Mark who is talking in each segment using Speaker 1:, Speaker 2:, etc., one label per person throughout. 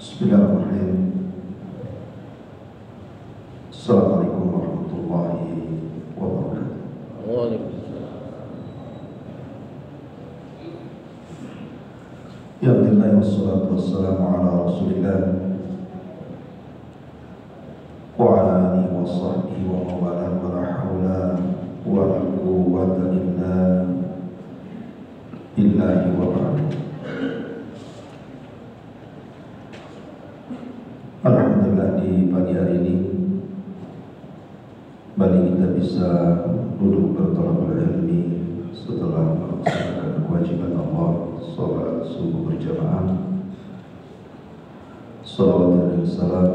Speaker 1: Bismillahirrahmanirrahim. Assalamualaikum warahmatullahi wabarakatuh.
Speaker 2: Waalaikumsalam.
Speaker 1: Ya Alhamdulillah wassalatu wassalamu ala Rasulillah wa ala alihi wa sahbihi wa mawala wa la hawla wa la quwwata illa billahi wa ba'du. Alhamdulillah di pagi hari ini kembali kita bisa duduk bertolak ilmi setelah melaksanakan kewajiban Allah, sholat subuh berjamaah. Salawat dan salam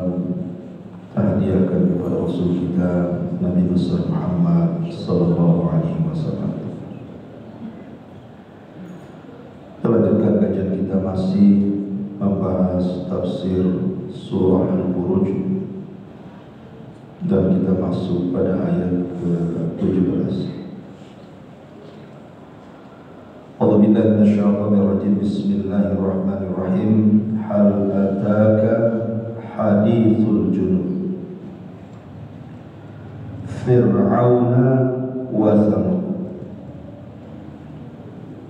Speaker 1: terhadiahkan kepada Rasul kita Nabi besar Muhammad sallallahu alaihi wasallam. Kita lanjutkan kajian kita masih membahas tafsir surah Al-Buruj dan kita masuk pada ayat ke-17. A'udzubillahi minasyaitonir rajim. Bismillahirrahmanirrahim. Hal ataka hadithul junub Fir'auna wa Thamud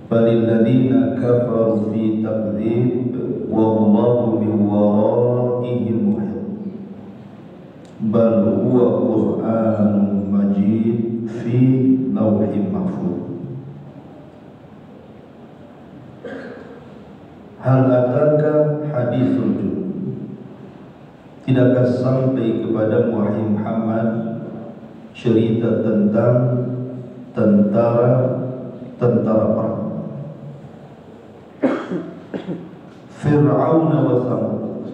Speaker 1: balil ladzina kafaru fi takdzib wallahu min waraihim muhit bal huwa Qur'anun majid fi lawhin mahfuz. Hal ataka hadithul junub, tidakkah sampai kepada wahai Muhammad cerita tentang tentara perang Fir'aun wa Thamud.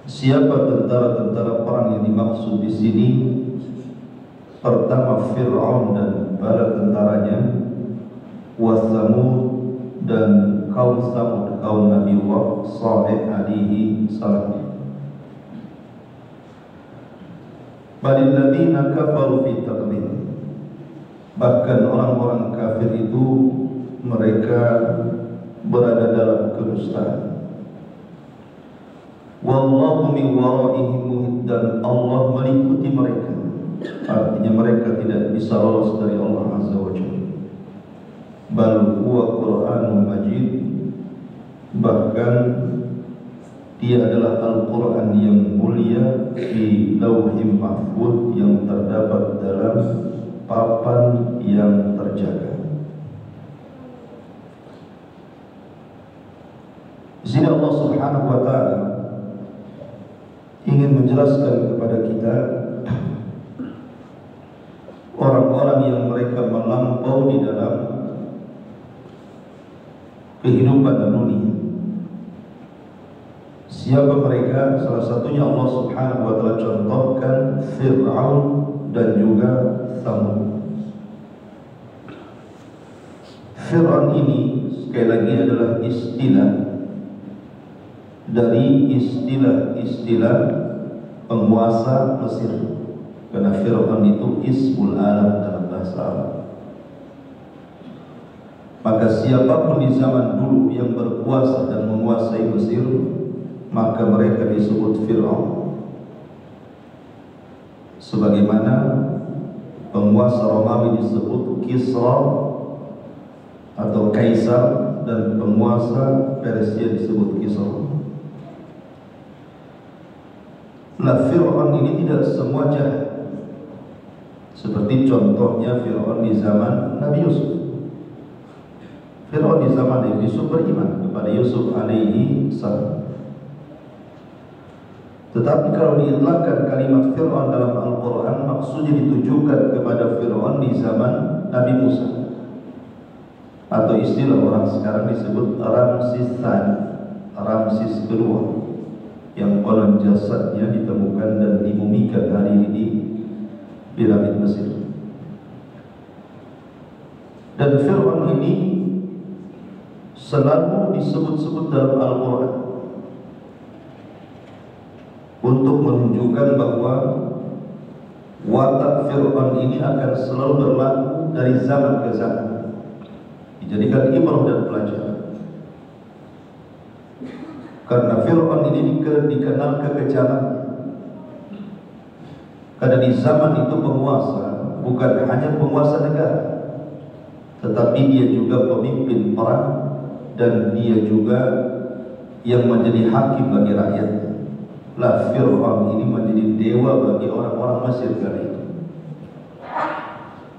Speaker 1: Siapa tentara perang yang dimaksud di sini? Pertama Fir'aun dan bala tentaranya, wa Thamud dan kaum Thamud, kaum Nabi Saleh alaihi salam. Balil ladzina kafaru fi taqlid, bahkan orang-orang kafir itu mereka berada dalam kedustaan. Wallahu min waraihim muhit, dan Allah meliputi mereka, artinya mereka tidak bisa lolos dari Allah Azza wa Jalla. Bal huwa Qur'anun majid, bahkan dia adalah Al-Quran yang mulia di Lauhim Mahfuz yang terdapat dalam papan yang terjaga. Di sini Allah Subhanahu wa taala ingin menjelaskan kepada kita orang-orang yang mereka melampau di dalam kehidupan dunia. Siapa mereka? Salah satunya Allah Subhanahu wa taala contohkan Fir'aun dan juga Thamud. Fir'aun ini sekali lagi adalah istilah dari istilah-istilah penguasa Mesir, karena Fir'aun itu ismul alam dalam bahasa Arab. Maka siapapun di zaman dulu yang berkuasa dan menguasai Mesir, maka mereka disebut Fir'aun. Sebagaimana penguasa Romawi disebut Kisra atau Kaisar, dan penguasa Persia disebut Kisra. Nah, Fir'aun ini tidak semua jahat, seperti contohnya Fir'aun di zaman Nabi Yusuf. Fir'aun di zaman Nabi Yusuf beriman kepada Yusuf alaihi salam. Tetapi kalau diitlaqkan kalimat Fir'aun dalam Al-Quran, maksudnya ditujukan kepada Fir'aun di zaman Nabi Musa, atau istilah orang sekarang disebut Ramsis Tsani, Ramsis kedua, yang konon jasadnya ditemukan dan dimumikan hari ini di piramid Mesir. Dan Fir'aun ini selalu disebut-sebut dalam Al-Quran untuk menunjukkan bahwa watak Fir'aun ini akan selalu berlaku dari zaman ke zaman, dijadikan ibrah dan pelajaran. Karena Fir'aun ini dikenal kekejamannya. Karena di zaman itu penguasa bukan hanya penguasa negara, tetapi dia juga pemimpin perang, dan dia juga yang menjadi hakim bagi rakyatnya. Lah Fir'aun ini menjadi dewa bagi orang-orang Mesir kali itu,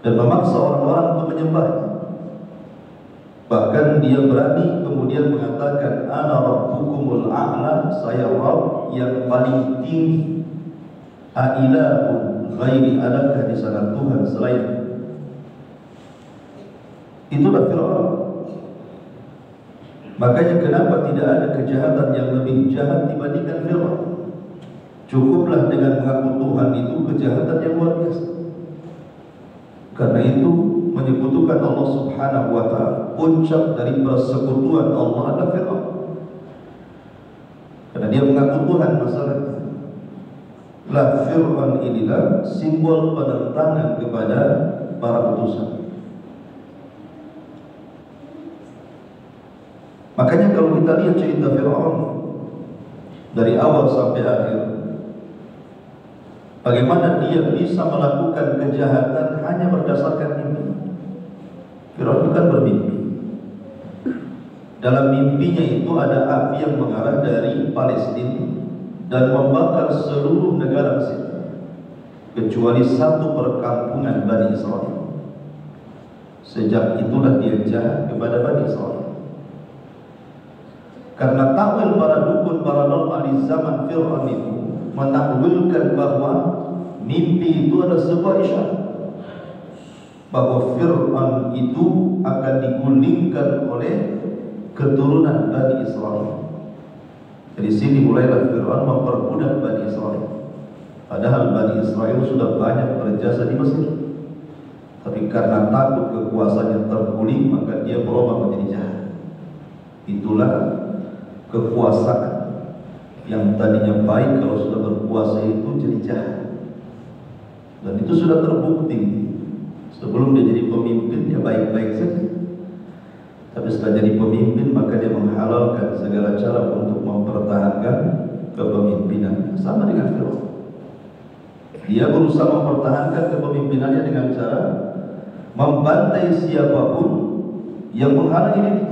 Speaker 1: dan memaksa orang-orang untuk menyembahnya. Bahkan dia berani kemudian mengatakan, ana rabbukumul a'la, saya Rabb yang paling tinggi. Ailahun ghairi, adakah di sana Tuhan selain? Itulah Fir'aun. Makanya kenapa tidak ada kejahatan yang lebih jahat dibandingkan Fir'aun? Cukuplah dengan mengaku Tuhan itu kejahatan yang luar biasa. Karena itu menyekutukan Allah Subhanahu wa ta'ala, puncak dari persekutuan Allah adalah Fir'aun. Karena dia mengaku Tuhan masalahnya. Lah Fir'aun inilah simbol penentangan kepada para utusan. Makanya kalau kita lihat cerita Fir'aun dari awal sampai akhir, bagaimana dia bisa melakukan kejahatan hanya berdasarkan mimpi. Fir'aun itu kan bermimpi. Dalam mimpinya itu ada api yang mengarah dari Palestina dan membakar seluruh negara Mesir, kecuali satu perkampungan Bani Israel. Sejak itulah dia jahat kepada Bani Israel. Karena takwil para dukun paranormal di zaman Fir'aun itu menakwilkan bahwa mimpi itu adalah sebuah isyarat bahwa Fir'aun itu akan digulingkan oleh keturunan Bani Israel. Dari sini mulailah Fir'aun memperbudak Bani Israel. Padahal Bani Israel sudah banyak berjasa di Mesir, tapi karena takut kekuasaannya terguling, maka dia berubah menjadi jahat. Itulah kekuasaan yang tadinya baik, kalau sudah berkuasa itu jadi jahat. Dan itu sudah terbukti. Sebelum dia jadi pemimpin, dia baik-baik saja. Tapi setelah jadi pemimpin, maka dia menghalalkan segala cara untuk mempertahankan kepemimpinannya. Sama dengan Fir'aun. Dia berusaha mempertahankan kepemimpinannya dengan cara membantai siapapun yang menghalangi dirinya.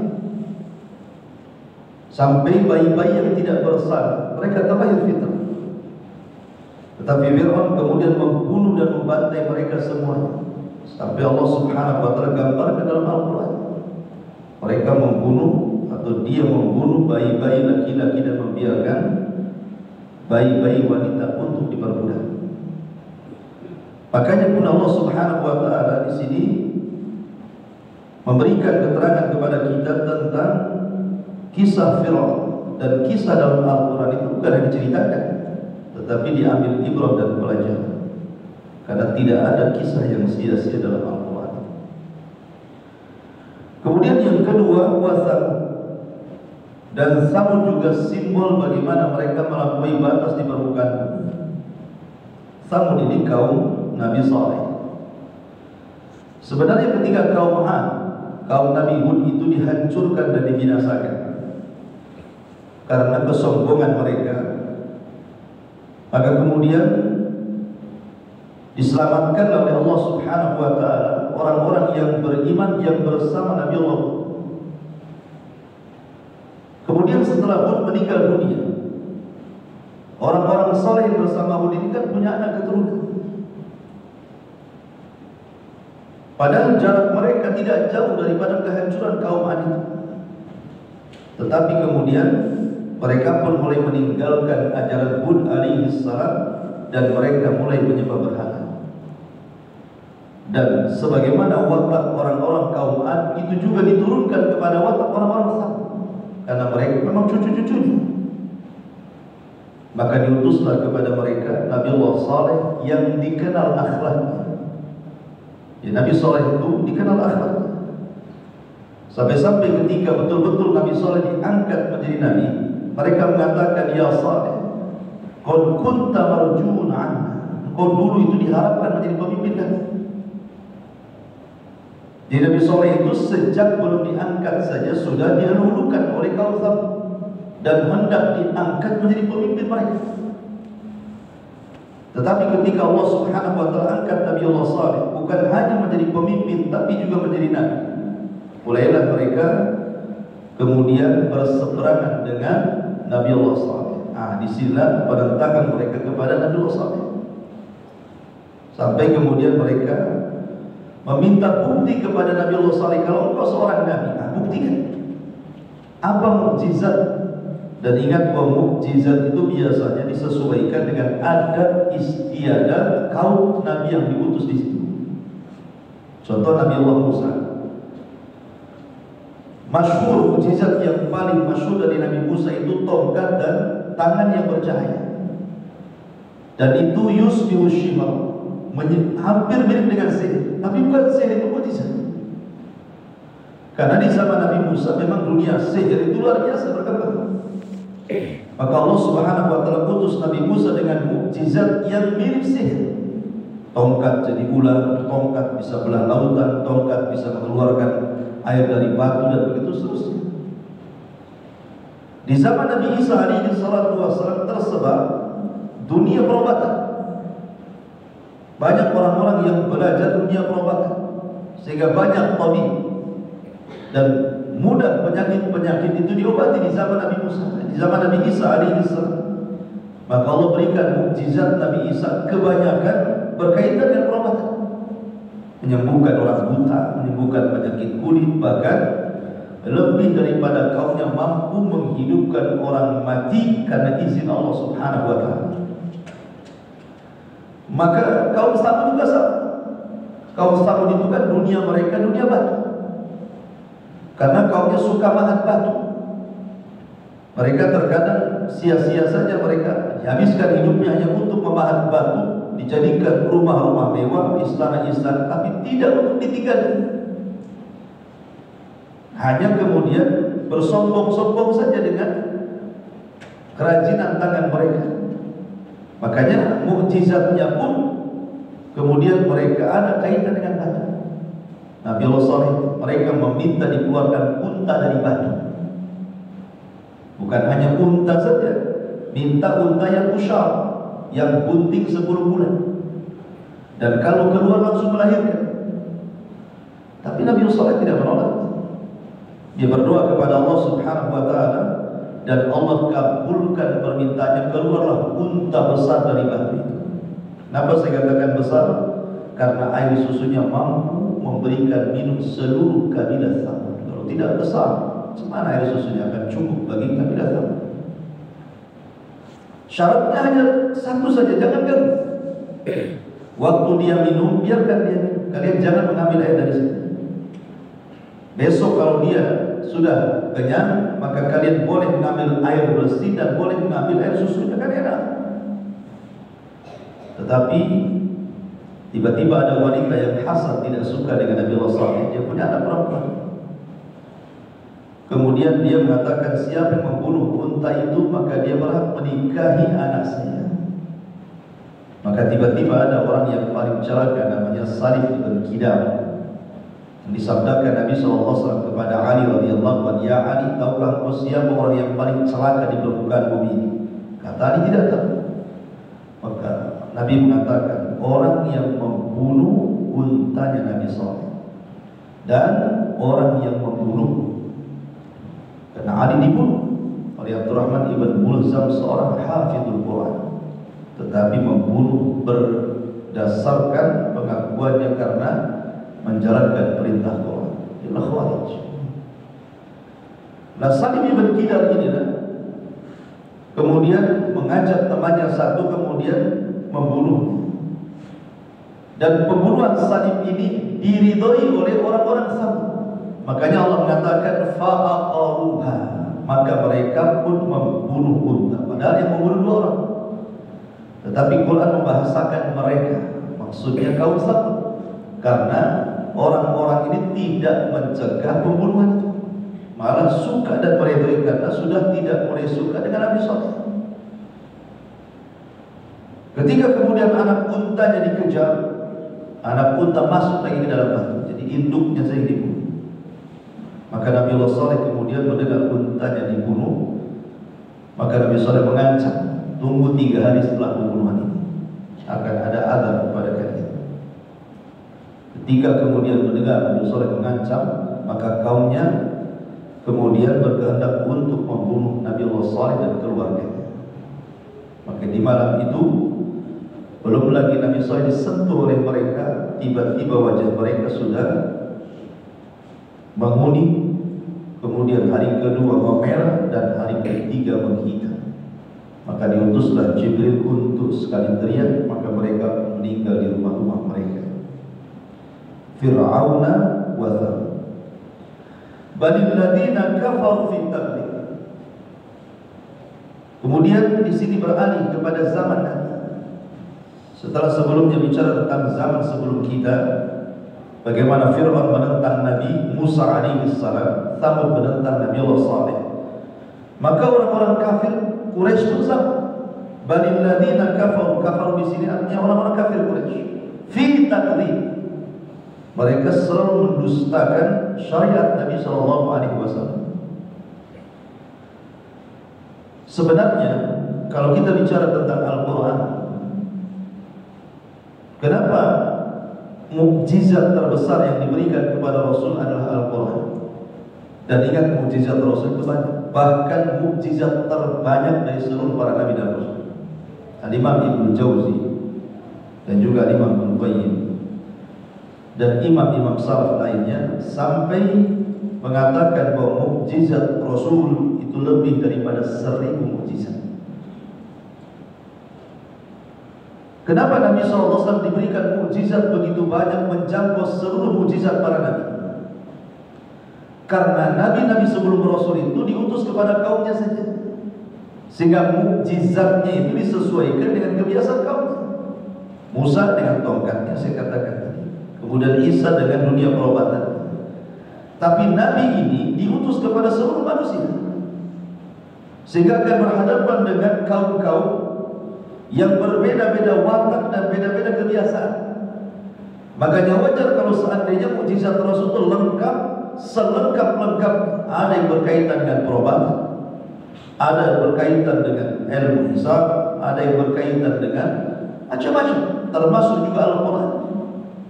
Speaker 1: Sampai bayi-bayi yang tidak bersalah, mereka terlahir fitrah. Tetapi Fir'aun kemudian membunuh dan membantai mereka semuanya. Sampai Allah Subhanahu wa ta'ala gambarkan dalam Al-Quran, mereka membunuh atau dia membunuh bayi-bayi laki-laki dan membiarkan bayi-bayi wanita untuk diperbudak. Makanya pun Allah Subhanahu wa ta'ala di sini memberikan keterangan kepada kita tentang kisah Fir'aun. Dan kisah dalam Al-Quran itu bukan hanya diceritakan, tetapi diambil ibrah dan pelajaran. Karena tidak ada kisah yang sia-sia dalam Al-Quran. Kemudian yang kedua, Samud. Dan Samud juga simbol bagaimana mereka melampaui batas di permukaan bumi. Samud ini kaum Nabi Saleh. Sebenarnya ketika kaum Ad, kaum Nabi Hud itu dihancurkan dan dibinasakan karena kesombongan mereka, maka kemudian diselamatkan oleh Allah Subhanahu wa ta'ala orang-orang yang beriman yang bersama Nabi Allah. Kemudian setelah Hud meninggal dunia, orang-orang saleh bersama Hud ini kan punya anak keturunan. Padahal jarak mereka tidak jauh daripada kehancuran kaum Ad itu. Tetapi kemudian mereka pun mulai meninggalkan ajaran Hud alaihi salam dan mereka mulai menyembah berhala. Dan sebagaimana watak orang-orang kaum Ad itu juga diturunkan kepada watak orang-orang Samud, karena mereka memang cucu-cucunya. Maka diutuslah kepada mereka Nabi Allah Saleh yang dikenal akhlaknya. Ya, Nabi Saleh itu dikenal akhlaknya. Sampai-sampai ketika betul-betul Nabi Saleh diangkat menjadi Nabi, mereka mengatakan, ya Saleh, qad kunta marjuun anna, kau dulu itu diharapkan menjadi pemimpin kan? Jadi Nabi Saleh itu sejak belum diangkat saja sudah dilulukan oleh kaum Samud. dan hendak diangkat menjadi pemimpin mereka. Tetapi ketika Allah Subhanahu wa taala angkat Nabi Allah Saleh, bukan hanya menjadi pemimpin tapi juga menjadi nabi, mulailah mereka kemudian berseberangan dengan Nabi Allah Saleh. Disinilah penentangan mereka kepada Nabi Allah Saleh, sampai kemudian mereka meminta bukti kepada Nabi Allah Saleh, kalau engkau seorang nabi, buktikan apa mukjizat. Dan ingat bahwa mukjizat itu biasanya disesuaikan dengan adat istiadat kaum nabi yang diutus di situ. Contoh Nabi Allah Musa, masyhur mukjizat yang paling masyhur dari Nabi Musa itu tongkat dan tangan yang bercahaya. Dan itu yusbihu syimar, hampir mirip dengan sihir, tapi bukan sihir, itu mukjizat. Karena di zaman Nabi Musa memang dunia sihir itu luar biasa berkembang. Maka Allah Subhanahu wa taala putus Nabi Musa dengan mukjizat yang mirip sihir. Tongkat jadi ular, tongkat bisa belah lautan, tongkat bisa mengeluarkan air dari batu, dan begitu seterusnya. Di zaman Nabi Isa alaihi salatu wassalam tersebar dunia perobatan. Banyak orang-orang yang belajar dunia perobatan, sehingga banyak tabib, dan mudah penyakit-penyakit itu diobati di zaman Nabi Musa, di zaman Nabi Isa alaihi salam. Maka Allah berikan mukjizat Nabi Isa kebanyakan berkaitan dengan perobatan, menyembuhkan orang buta, menyembuhkan penyakit kulit, bahkan lebih daripada kaumnya mampu menghidupkan orang mati karena izin Allah Subhanahu wa taala. Maka kaum Samud juga sama. Kaum Samud itu kan dunia mereka dunia batu, karena kaumnya suka mahat batu. Mereka terkadang sia-sia saja, mereka habiskan hidupnya hanya untuk memahat batu, dijadikan rumah-rumah mewah, istana-istana, tapi tidak untuk ditinggali. Hanya kemudian bersombong-sombong saja dengan kerajinan tangan mereka. Makanya mukjizatnya pun kemudian mereka ada kaitan dengan batu. Nabi Allah Saleh, mereka meminta dikeluarkan unta dari batu. Bukan hanya unta saja, minta unta yang usyar, yang bunting 10 bulan, dan kalau keluar langsung melahirkan. Tapi Nabi Allah Saleh tidak menolak. Dia berdoa kepada Allah Subhanahu wa taala, dan Allah kabulkan permintaannya, keluarlah unta besar dari batu itu. Kenapa saya katakan besar? Karena air susunya mampu memberikan minum seluruh kabilah Thamud. Kalau tidak besar, semana air susunya akan cukup bagi kabilah Thamud? Syaratnya hanya satu saja, jangan ganggu. Waktu dia minum, biarkan dia minum. Kalian jangan mengambil air dari situ. Besok kalau dia sudah kenyang, maka kalian boleh mengambil air bersih dan boleh mengambil air susunya, kan enak. Tetapi tiba-tiba ada wanita yang hasad, tidak suka dengan Nabi Allah Saleh. Dia punya anak perempuan. Kemudian dia mengatakan, siapa yang membunuh unta itu, maka dia berhak menikahi anak saya. Maka tiba-tiba ada orang yang paling celaka, namanya Salif bin Kidam, yang disabdakan Nabi SAW kepada Ali radhiyallahu anhu, ya Ali, tahukah engkau siapa orang yang paling celaka di permukaan bumi ini? Kata Ali, tidak tahu. Maka Nabi mengatakan, orang yang membunuh untanya Nabi SAW, dan orang yang membunuh. Karena Ali dibunuh oleh Abdurrahman ibn Mulzam, seorang hafidul Quran, tetapi membunuh berdasarkan pengakuannya karena menjalankan perintah Quran. Inilah Khawarij. Nah, Salim ibn Kidar ini kemudian mengajak temannya satu, kemudian membunuh. Dan pembunuhan Salim ini diridhoi oleh orang-orang Samud. Makanya Allah mengatakan fa'aqaruha, maka mereka pun membunuh unta, padahal yang membunuh 2 orang. Tetapi Quran membahasakan mereka, maksudnya kaum Samud, karena orang-orang ini tidak mencegah pembunuhan itu, malah suka dan meridhoi, karena sudah tidak boleh suka dengan Nabi Saleh. Ketika kemudian anak untanya dikejar, anak unta masuk lagi ke dalam batu, jadi induknya saja dibunuh. Maka Nabi Allah Saleh kemudian mendengar untanya dibunuh, Maka Nabi Saleh mengancam, tunggu 3 hari setelah pembunuhan ini akan ada azab kepada kalian. Ketika kemudian mendengar Nabi Saleh mengancam, maka kaumnya kemudian berkehendak untuk membunuh Nabi Allah Saleh dan keluarganya. Maka di malam itu belum lagi Nabi Saleh disentuh oleh mereka, tiba-tiba wajah mereka sudah menguning, kemudian hari kedua memerah dan hari ketiga menghitam. Maka diutuslah Jibril untuk sekali teriak, maka mereka meninggal di rumah-rumah mereka. Fir'auna wa Thamud. Balil ladzina kafaru fi tabligh. Kemudian di sini beralih kepada zaman Nabi. Setelah sebelumnya bicara tentang zaman sebelum kita, bagaimana Fir'aun menentang Nabi Musa alaihi salam, Thamud menentang Nabi Allah Saleh. Maka orang-orang kafir Quraisy pun sama. Balil ladzina kafaru, kafaru di sini artinya orang-orang kafir Quraisy. Fi takdzib. Mereka selalu mendustakan syariat Nabi sallallahu alaihi wasallam. Sebenarnya kalau kita bicara tentang Al-Qur'an, kenapa mukjizat terbesar yang diberikan kepada Rasul adalah Al-Quran? Dan ingat, mukjizat Rasul itu banyak, bahkan mukjizat terbanyak dari seluruh para Nabi dan Rasul. Al-Imam Ibnu Jauzi dan juga Al-Imam Ibnu Qayyim dan imam-imam salaf lainnya sampai mengatakan bahwa mukjizat Rasul itu lebih daripada 1000 mukjizat. Kenapa Nabi SAW diberikan mukjizat begitu banyak, menjangkau seluruh mukjizat para Nabi? Karena Nabi-Nabi sebelum Rasul itu diutus kepada kaumnya saja, sehingga mukjizatnya itu disesuaikan dengan kebiasaan kaumnya. Musa dengan tongkatnya, saya katakan tadi. Kemudian Isa dengan dunia perobatan. Tapi Nabi ini diutus kepada seluruh manusia, sehingga akan berhadapan dengan kaum-kaum yang berbeda-beda watak dan beda-beda kebiasaan. Makanya wajar kalau seandainya mukjizat Rasul itu lengkap, selengkap-lengkap. Ada yang berkaitan dengan perobatan, ada yang berkaitan dengan ilmu hisab, ada yang berkaitan dengan macam-macam, termasuk juga Al-Quran.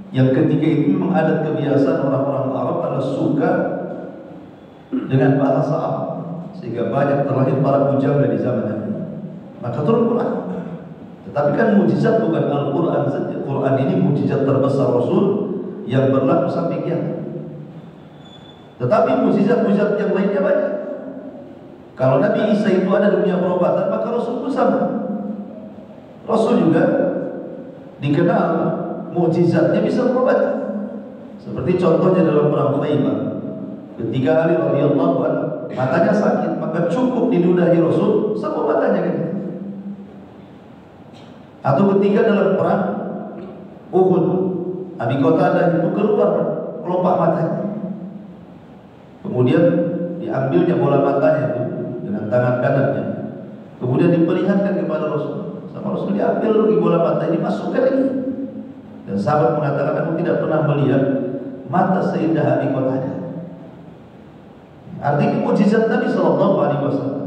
Speaker 1: Yang ketiga itu memang adat kebiasaan orang-orang Arab adalah suka dengan bahasa Arab, sehingga banyak terlahir para pujangga di zaman Nabi. Maka turun Quran. Tetapi kan mukjizat bukan Al-Quran saja. Quran ini mukjizat terbesar Rasul yang berlaku sampai kiamat. Tetapi mukjizat-mukjizat yang lainnya banyak. Kalau Nabi Isa itu ada dunia perobatan, maka Rasul itu sama. Rasul juga dikenal mukjizatnya bisa berobati. Seperti contohnya dalam perang Khaybar, ketika Ali radhiyallahu anhu matanya sakit, maka cukup diludahi Rasul semua matanya kan. Atau ketika dalam perang Uhud, Abi Qatadah itu keluar kelopak matanya, kemudian diambilnya bola matanya itu dengan tangan kanannya, kemudian diperlihatkan kepada Rasul. Sama Rasul diambil lagi bola mata ini, masukkan lagi. Dan sahabat mengatakan, aku tidak pernah melihat mata seindah Abi Qatadah. Artinya mukjizat Nabi Sallallahu Alaihi Wasallam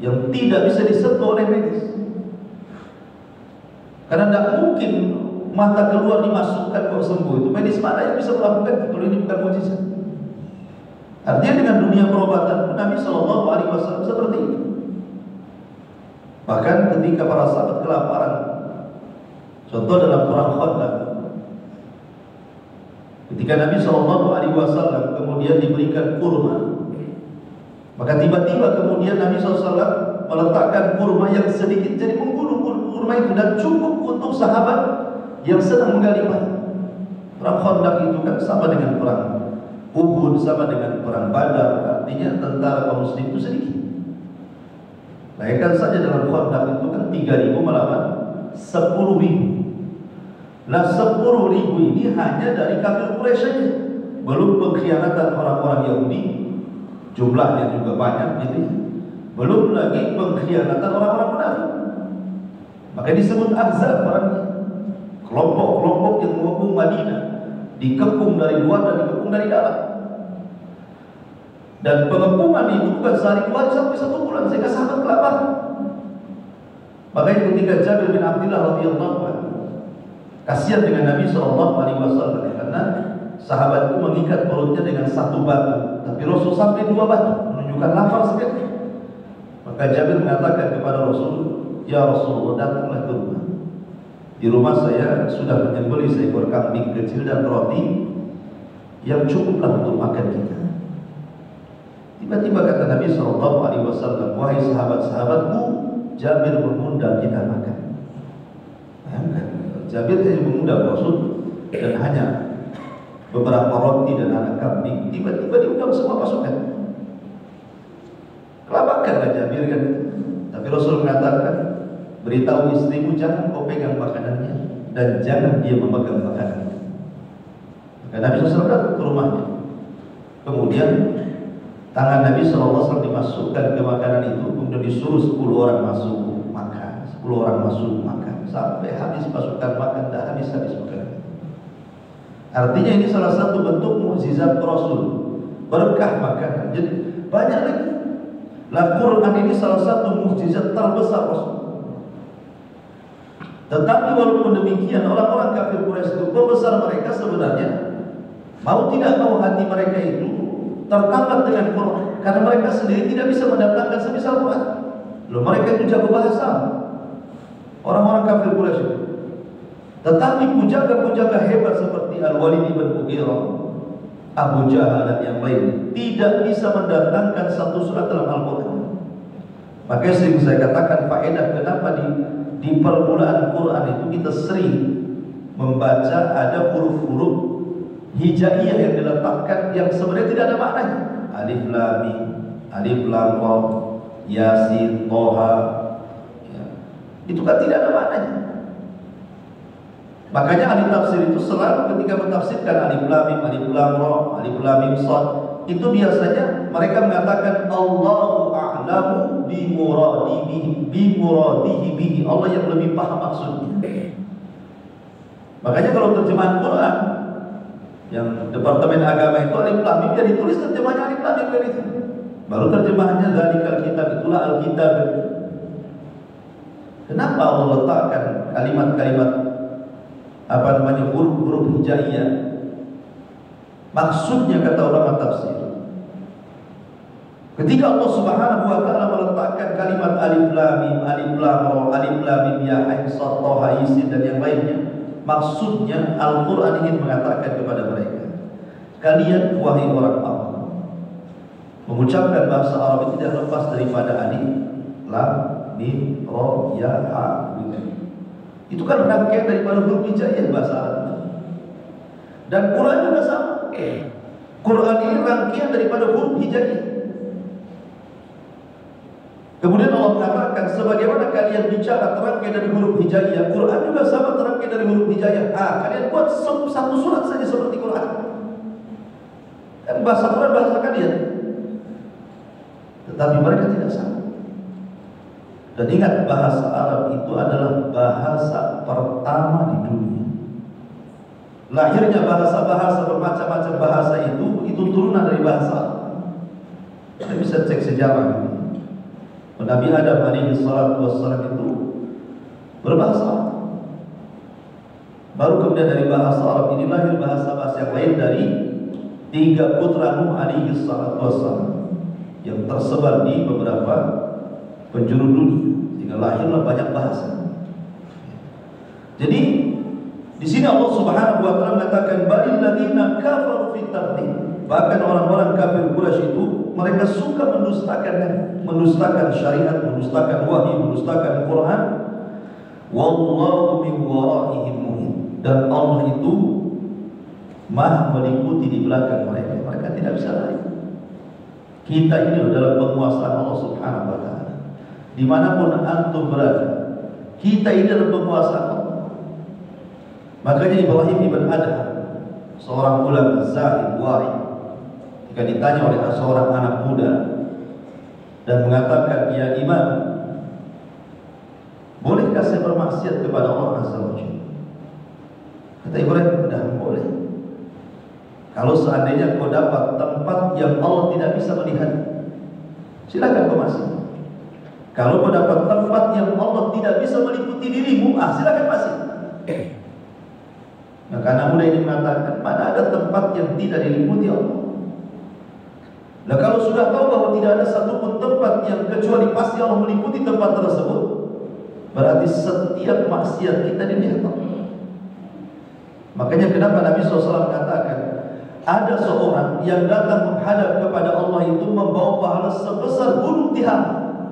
Speaker 1: yang tidak bisa disentuh oleh medis. Karena tidak mungkin mata keluar dimasukkan kok sembuh. Itu medis mana yang bisa melakukan kalau ini bukan mukjizat? Artinya dengan dunia perobatan pun Nabi Sallallahu Alaihi Wasallam seperti itu. Bahkan ketika para sahabat kelaparan, contoh dalam perang Khandaq, ketika Nabi Sallallahu Alaihi Wasallam kemudian diberikan kurma, maka tiba-tiba kemudian Nabi SAW meletakkan kurma yang sedikit jadi penggulung kurma itu, dan cukup untuk sahabat yang sedang menggali emas. Perang Khandaq itu kan sama dengan perang Uhud, sama dengan perang Badar. Artinya tentara kaum muslim itu sedikit. Bayangkan saja dalam Khandaq itu kan 3.000 melawan 10.000. Nah 10.000 ini hanya dari kafir Quraisy saja, belum pengkhianatan orang-orang Yahudi, jumlahnya juga banyak gitu ya. Belum lagi pengkhianatan orang-orang munafik. Maka disebut Ahzab orangnya, kelompok-kelompok yang mengepung Madinah, dikepung dari luar dan dikepung dari dalam. Dan pengepungan itu bukan sehari dua hari sampai 1 bulan, sehingga sahabat kelaparan. Makanya ketika Jabir bin Abdullah radhiyallahu anhu kasihan dengan Nabi SAW, karena sahabat itu mengikat perutnya dengan 1 batu, tapi Rasul sampai 2 batu, menunjukkan lapar sekali. Maka Jabir mengatakan kepada Rasul, "Ya Rasulullah, datanglah ke rumah. Di rumah saya sudah menyembelih seekor kambing kecil dan roti yang cukuplah untuk makan kita." Tiba-tiba kata Nabi SAW, "Wahai sahabat-sahabatku, Jabir mengundang kita makan." Bayangkan, Jabir hanya mengundang Rasul dan hanya beberapa roti dan anak kambing, tiba-tiba diundang semua pasukan. Kelabakanlah Jabir kan. Tapi Rasul mengatakan, "Beritahu istrimu jangan kau pegang makanannya dan jangan dia memegang makanannya." Maka Nabi SAW datang ke rumahnya. Kemudian tangan Nabi SAW dimasukkan ke makanan itu, kemudian disuruh 10 orang masuk makan, 10 orang masuk makan, sampai habis pasukan makan, tak habis-habis makanan. Artinya ini salah satu bentuk mukjizat Rasul, berkah makanan. Jadi banyak lagi. Al-Quran ini salah satu mukjizat terbesar Rasul. Tetapi walaupun demikian, orang-orang kafir Quraisy itu pembesar mereka sebenarnya mau tidak mau hati mereka itu tertambat dengan Quran, karena mereka sendiri tidak bisa mendatangkan semisal Quran. Loh, mereka itu jago bahasa, orang-orang kafir Quraisy. Tetapi pujaga-pujaga hebat seperti Al-Walid bin Mughirah, Abu Jahal dan yang lain tidak bisa mendatangkan satu surat dalam Al-Quran. Makanya sering saya katakan faedah kenapa di permulaan Quran itu kita sering membaca ada huruf-huruf hijaiyah yang diletakkan yang sebenarnya tidak ada maknanya. Alif lam mim, alif lam ra, yasin, toha, ya. Itu kan tidak ada maknanya. Makanya ahli tafsir itu selalu ketika mentafsirkan alif lam mim, alif lam ra, alif lam mim shad, itu biasanya mereka mengatakan Allahu a'lamu bi muradihi bihi, Allah yang lebih paham maksudnya. Makanya kalau terjemahan Quran yang Departemen Agama itu alif lam mim, jadi ditulis terjemahnya alif lam mim itu. Baru terjemahannya dzalikal kitab, itulah Alkitab. Kenapa Allah letakkan kalimat-kalimat huruf-huruf hijaiyah? Maksudnya kata ulama tafsir, ketika Allah Subhanahu wa taala meletakkan kalimat alif lam mim, alif lam ra, alif lam mim ya ain sad ta yasin dan yang lainnya, maksudnya Al-Qur'an ingin mengatakan kepada mereka, kalian wahai orang awam mengucapkan bahasa Arab itu tidak lepas daripada alif lam mim ra ya ha. Itu kan rangkaian daripada huruf hijaiyah bahasa Arab. Dan Quran juga sama. Quran ini rangkaian daripada huruf hijaiyah. Kemudian Allah mengatakan, sebagaimana kalian bicara terangkai dari huruf hijaiyah, Quran juga sama terangkai dari huruf hijaiyah. Kalian buat satu surat saja seperti Quran. Dan bahasa Quran bahasa kalian. Tetapi mereka tidak sama. Dan ingat, bahasa Arab itu adalah bahasa pertama di dunia. Lahirnya bahasa-bahasa bermacam-macam bahasa itu turunan dari bahasa Arab. Kita bisa cek sejarah. Nabi Adam alaihi salatu wassalam itu berbahasa Arab. Baru kemudian dari bahasa Arab ini lahir bahasa-bahasa yang lain dari 3 putra Nuh alaihi salatu wassalam yang tersebar di beberapa penjuru dunia, sehingga lahirlah banyak bahasa. Jadi di sini Allah Subhanahu wa taala mengatakan balil ladzina kafaru fit tabligh. Bahkan orang-orang kafir Quraisy itu mereka suka mendustakan syariat, mendustakan wahyu, mendustakan Quran. Wallahu min waraihim muhit. Dan Allah itu Maha meliputi di belakang mereka. Mereka tidak bisa lari. Kita ini dalam penguasaan Allah Subhanahu wa taala. Dimanapun antum berada, kita ini dalam penguasaan Allah. Makanya Ibrahim ibn Adham, seorang ulama zahid wari, ketika ditanya oleh seorang anak muda dan mengatakan, ya Imam, bolehkah saya bermaksiat kepada Allah Azza wa Jalla? Kata Ibrahim, tidak boleh. Kalau seandainya kau dapat tempat yang Allah tidak bisa melihat, silakan kau masih. Kalau kau dapat tempat yang Allah tidak bisa meliputi dirimu, silakan masih. Maka anak muda ini mengatakan, mana ada tempat yang tidak diliputi Allah? Nah, kalau sudah tahu bahwa tidak ada satupun tempat yang kecuali pasti Allah meliputi tempat tersebut, berarti setiap maksiat kita dilihat Allah. Makanya kenapa Nabi SAW katakan, ada seorang yang datang menghadap kepada Allah itu membawa pahala sebesar gunung Tihamah,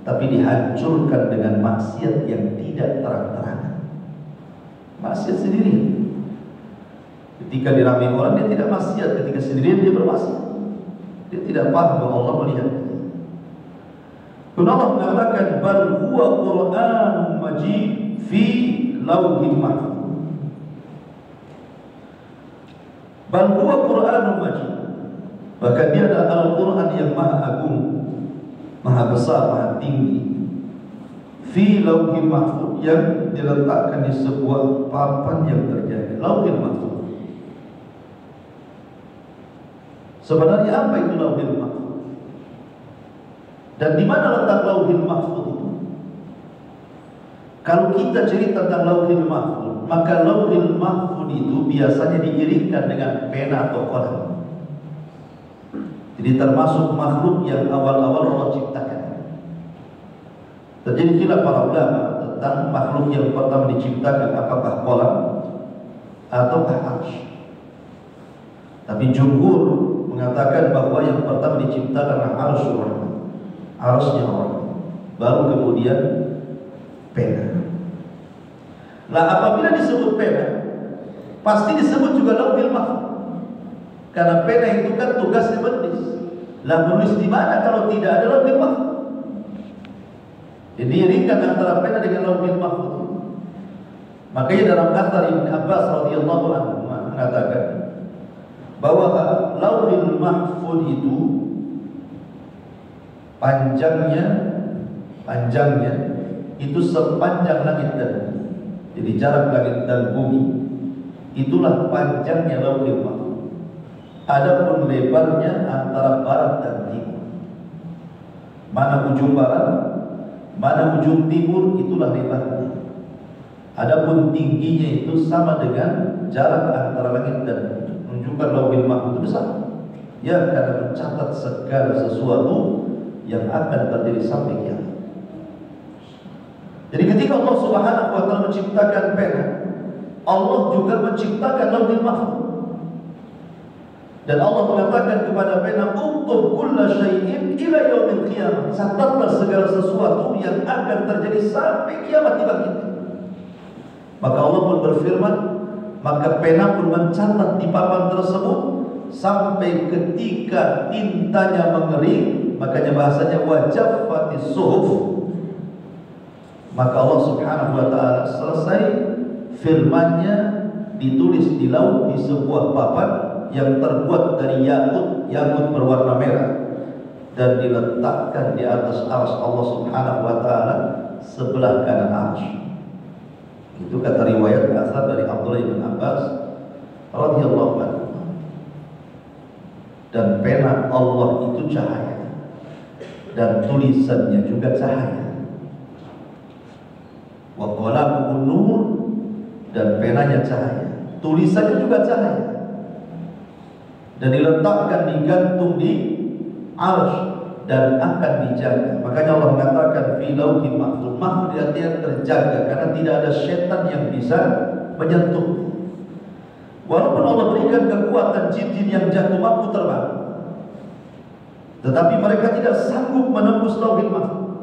Speaker 1: tapi dihancurkan dengan maksiat yang tidak terang-terangan. Maksiat sendiri. Ketika diramai orang dia tidak maksiat, ketika sendirian dia bermaksiat. Dia tidak paham bahwa Allah melihat. Allah mengatakan, bal huwa Qur'anun majid fi lauhin mahfuz. Bal huwa Qur'anun majid. Bahkan dia adalah Al-Quran yang maha agung, maha besar, maha tinggi. Fi lauhin mahfuz, yang diletakkan di sebuah papan yang terjaga. Lauhin mahfuz. Sebenarnya apa itu lauhil mahfuz? Dan di mana letak lauhil mahfuz itu? Kalau kita cerita tentang lauhil mahfuz, maka lauhil mahfuz itu biasanya diiringkan dengan pena atau qalam. Jadi termasuk makhluk yang awal-awal Allah ciptakan. Terjadi khilaf para ulama tentang makhluk yang pertama diciptakan, apakah qalam ataukah arsy. Tapi jumhur mengatakan bahwa yang pertama diciptakan arsyur rahman, arsy-nya Allah, baru kemudian pena. Nah, apabila disebut pena, pasti disebut juga lauhil mahfuz, karena pena itu kan tugasnya menulis. Lah, menulis di mana kalau tidak ada lauhil mahfuz? Jadi diiringkan antara pena dengan lauhil mahfuz. Makanya dalam athar Ibn Abbas radhiyallahu anhu mengatakan bahwa lauhil mahfuz itu panjangnya itu sepanjang langit dan bumi. Jadi jarak langit dan bumi itulah panjangnya lauhil mahfuz. Adapun lebarnya antara barat dan timur. Mana ujung barat, mana ujung timur, itulah lebarnya. Adapun tingginya itu sama dengan jarak antara langit dan bumi. Menunjukkan lauhil mahfuz itu besar. Ya, karena mencatat segala sesuatu yang akan terjadi sampai kiamat. Jadi ketika Allah Subhanahu wa taala menciptakan pena, Allah juga menciptakan lauhil mahfuz. Dan Allah mengatakan kepada pena, "Uktub kulla syai'in ila yaumil qiyamah." Catatlah segala sesuatu yang akan terjadi sampai kiamat dibangkitkan. Maka Allah pun berfirman, maka pena pun mencatat di papan tersebut sampai ketika tintanya mengering. Makanya bahasanya wajaffatis suhuf. Maka Allah Subhanahu wa taala selesai firman-Nya ditulis di lauh di sebuah papan yang terbuat dari yakut berwarna merah, dan diletakkan di atas arsy Allah Subhanahu wa taala sebelah kanan arsy. Itu kata riwayat asal dari Abdullah bin Abbas radhiyallahu anhu. Dan pena Allah itu cahaya, dan tulisannya juga cahaya. Wa qalamuhu nur, dan penanya cahaya, tulisannya juga cahaya. Dan diletakkan digantung di arsy dan akan dijaga. Makanya Allah mengatakan fi lauhin mahfuz. Mahfuz artinya terjaga, karena tidak ada setan yang bisa menyentuh. Walaupun Allah berikan kekuatan jin-jin yang jatuh mampu terbang, tetapi mereka tidak sanggup menembus lauhil mahfuz.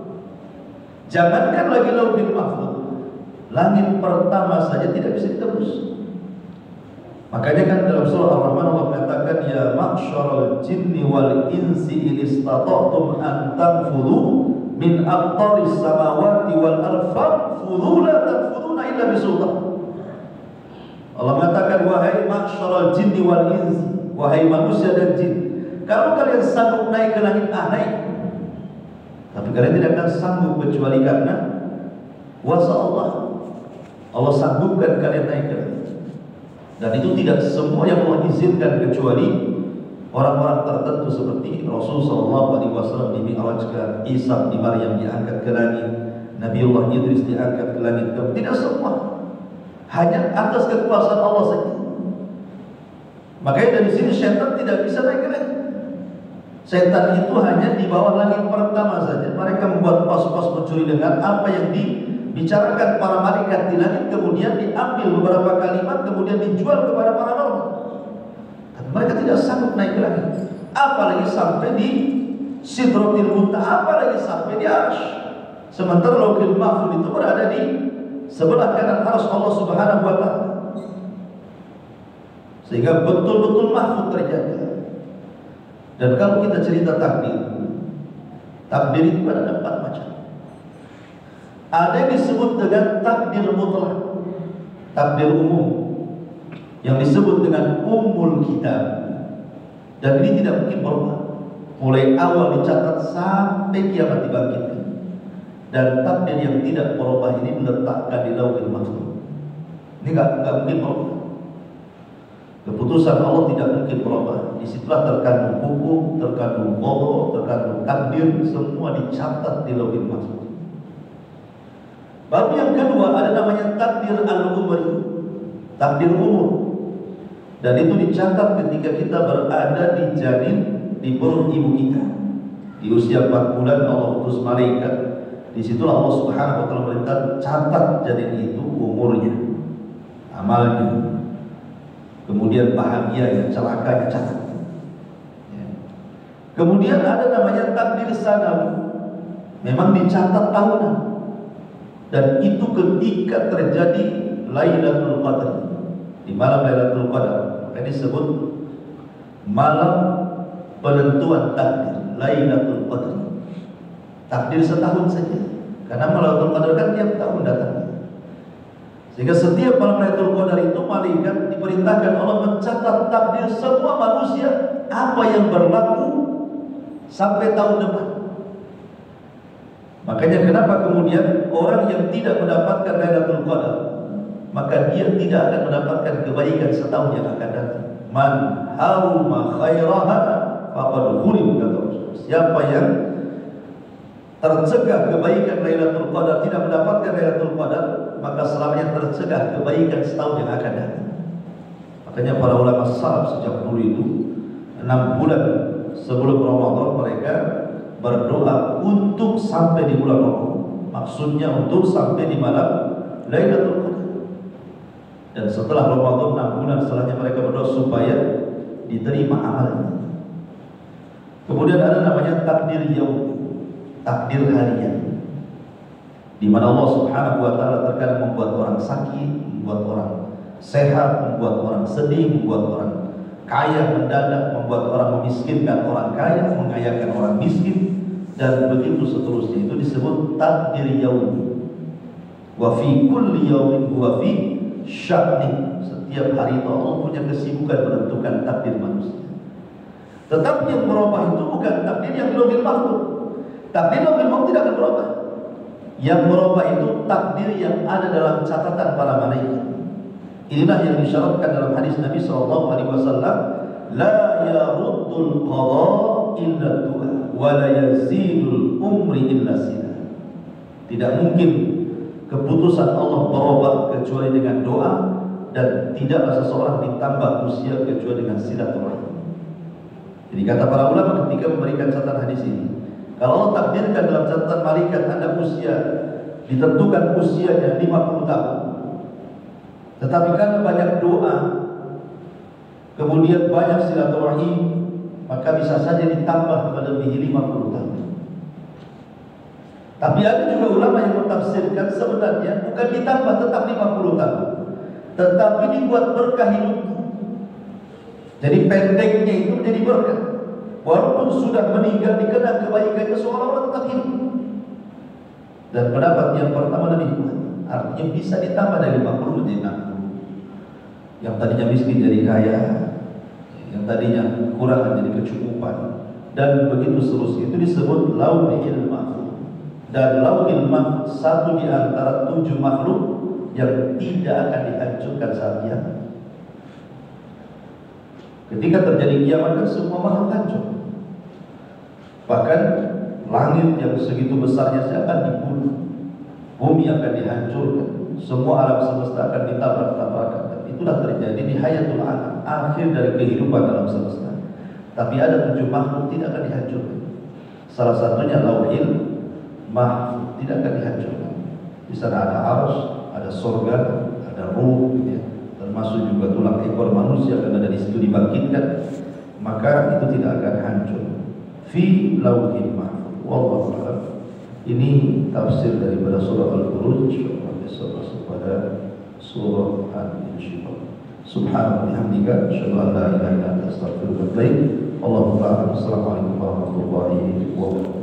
Speaker 1: Jangankan lagi lauhil mahfuz, langit pertama saja tidak bisa ditembus. Makanya kan dalam surah Ar-Rahman Allah mengatakan, ya ma'syaral jinni wal insi in istata'tum an tanfudhu min aqtaris samawati wal ardi fanfudhu la tanfudhuna illa bisultan. Allah mengatakan, wahai ma'syaral jinni wal insi, wahai manusia dan jin, kalau kalian sanggup naik ke langit, naik. Tapi kalian tidak akan sanggup kecuali karena kuasa Allah. Allah sanggupkan kalian naik ke langit. Dan itu tidak semua yang Allah izinkan, kecuali orang-orang tertentu seperti Rasulullah SAW dimi'rajkan, Isa bin Maryam diangkat ke langit, Nabiullah Idris diangkat ke langit. Tidak semua, hanya atas kekuasaan Allah saja. Makanya dari sini syaitan tidak bisa naik ke langit. Setan itu hanya di bawah langit pertama saja. Mereka membuat pos-pos mencuri dengar apa yang dibicarakan para malaikat di langit, kemudian diambil beberapa kalimat, kemudian dijual kepada para normal. Dan mereka tidak sanggup naik ke langit, apalagi sampai di Sidratil Muntaha, apalagi sampai di Arsy. Sementara Lauhul Mahfuz itu berada di sebelah kanan Arsy Allah Subhanahu wa Ta'ala. Sehingga betul-betul mahfuz terjaga. Dan kalau kita cerita takdir itu ada 4 macam. Ada yang disebut dengan takdir mutlak, takdir umum, yang disebut dengan Ummul Kitab. Dan ini tidak mungkin berubah, mulai awal dicatat sampai kiamat dibangkitkan. Dan takdir yang tidak berubah ini diletakkan di Lauhul Mahfuz. Ini nggak mungkin berubah. Keputusan Allah tidak mungkin berubah. Disitulah terkandung hukum, terkandung qada, terkandung takdir, semua dicatat di Lauhul Mahfuz. Baru yang kedua ada namanya takdir al-umri, takdir umur. Dan itu dicatat ketika kita berada di janin, di perut ibu kita. Di usia 4 bulan Allah utus malaikat. Disitulah Allah Subhanahu wa Ta'ala merintah, catat janin itu umurnya, amalnya, kemudian bahagianya, celakanya, catat. Kemudian ada namanya takdir sanawi, memang dicatat tahunan. Dan itu ketika terjadi Lailatul Qadar, di malam Lailatul Qadar, maka disebut malam penentuan takdir, Lailatul Qadar. Takdir setahun saja, karena Lailatul Qadar kan tiap tahun datang. Sehingga setiap malam Lailatul Qadar itu malaikat diperintahkan Allah mencatat takdir semua manusia, apa yang berlaku sampai tahun depan. Makanya kenapa kemudian orang yang tidak mendapatkan Lailatul Qadar, maka dia tidak akan mendapatkan kebaikan setahun yang akan datang. Man hauma khairaha faqad hurim, kata Rasul. Siapa yang tercegah kebaikan Lailatul Qadar, tidak mendapatkan Lailatul Qadar, maka selamanya tercegah kebaikan setahun yang akan datang. Makanya para ulama salaf sejak dulu itu 6 bulan sebelum Ramadan mereka berdoa untuk sampai di bulan Ramadan. Maksudnya untuk sampai di malam Lailatul Qadar. Dan setelah Ramadan 6 bulan setelahnya mereka berdoa supaya diterima amalnya. Kemudian ada namanya takdir yaum, takdir harian, di mana Allah Subhanahu wa Ta'ala terkadang membuat orang sakit, membuat orang sehat, membuat orang sedih, membuat orang kaya mendadak, membuat orang memiskinkan orang kaya, mengayakan orang miskin, dan begitu seterusnya. Itu disebut takdir yaumi. Wa fi kulli yaumin huwa fi sya'ni. Setiap hari itu Allah punya kesibukan menentukan takdir manusia. Tetapi yang berubah itu bukan takdir yang Lauhul Mahfuz. Takdir Lauhul Mahfuz tidak akan berubah. Yang berubah itu takdir yang ada dalam catatan para malaikat. Inilah yang disyaratkan dalam hadis Nabi SAW, la yaruddul qada illa du'a wa la yazidul umri illa sila. Tidak mungkin keputusan Allah berubah kecuali dengan doa, dan tidaklah seseorang ditambah usia kecuali dengan silaturahim. Jadi kata para ulama ketika memberikan catatan hadis ini, kalau Allah takdirkan dalam catatan malaikat Anda usia, ditentukan usianya 50 tahun, tetapi karena banyak doa, kemudian banyak silaturahim, maka bisa saja ditambah melebihi 50 tahun. Tapi ada juga ulama yang mentafsirkan sebenarnya bukan ditambah tetap 50 tahun, tetapi dibuat berkah hidupnya. Jadi pendeknya itu menjadi berkah. Walaupun sudah meninggal, dikenang kebaikannya seolah-olah tetap hidup. Dan pendapat yang pertama lebih kuat, artinya bisa ditambah dari 50 menjadi 60. Yang tadinya miskin jadi kaya, yang tadinya kurang jadi kecukupan, dan begitu seterusnya. Itu disebut Lauhul Mahfuz. Dan Lauhul Mahfuz satu di antara 7 makhluk yang tidak akan dihancurkan saat kiamat. Ketika terjadi kiamat kan semua makhluk hancur. Bahkan langit yang segitu besarnya akan dibunuh, bumi akan dihancurkan, semua alam semesta akan ditabrak-tabrakan. Itulah terjadi di hayatul alam, akhir dari kehidupan alam semesta. Tapi ada 7 makhluk tidak akan dihancurkan. Salah satunya lauhil mahfuz, tidak akan dihancurkan. Di sana ada arus, ada surga, ada ruh, gitu ya. Termasuk juga tulang ekor manusia akan ada di situ dibangkitkan. Maka itu tidak akan hancur. Fi lauhil mahfuz. Wallahu a'lam. Ini tafsir daripada surah Al-Buruj. Besok masuk pada surah Al-Insyiqaq. Subhanallah bihamdika asyhadu an la ilaha illa anta astaghfiruka wa atubu ilaik. Allahu a'lam. Assalamualaikum warahmatullahi wabarakatuh.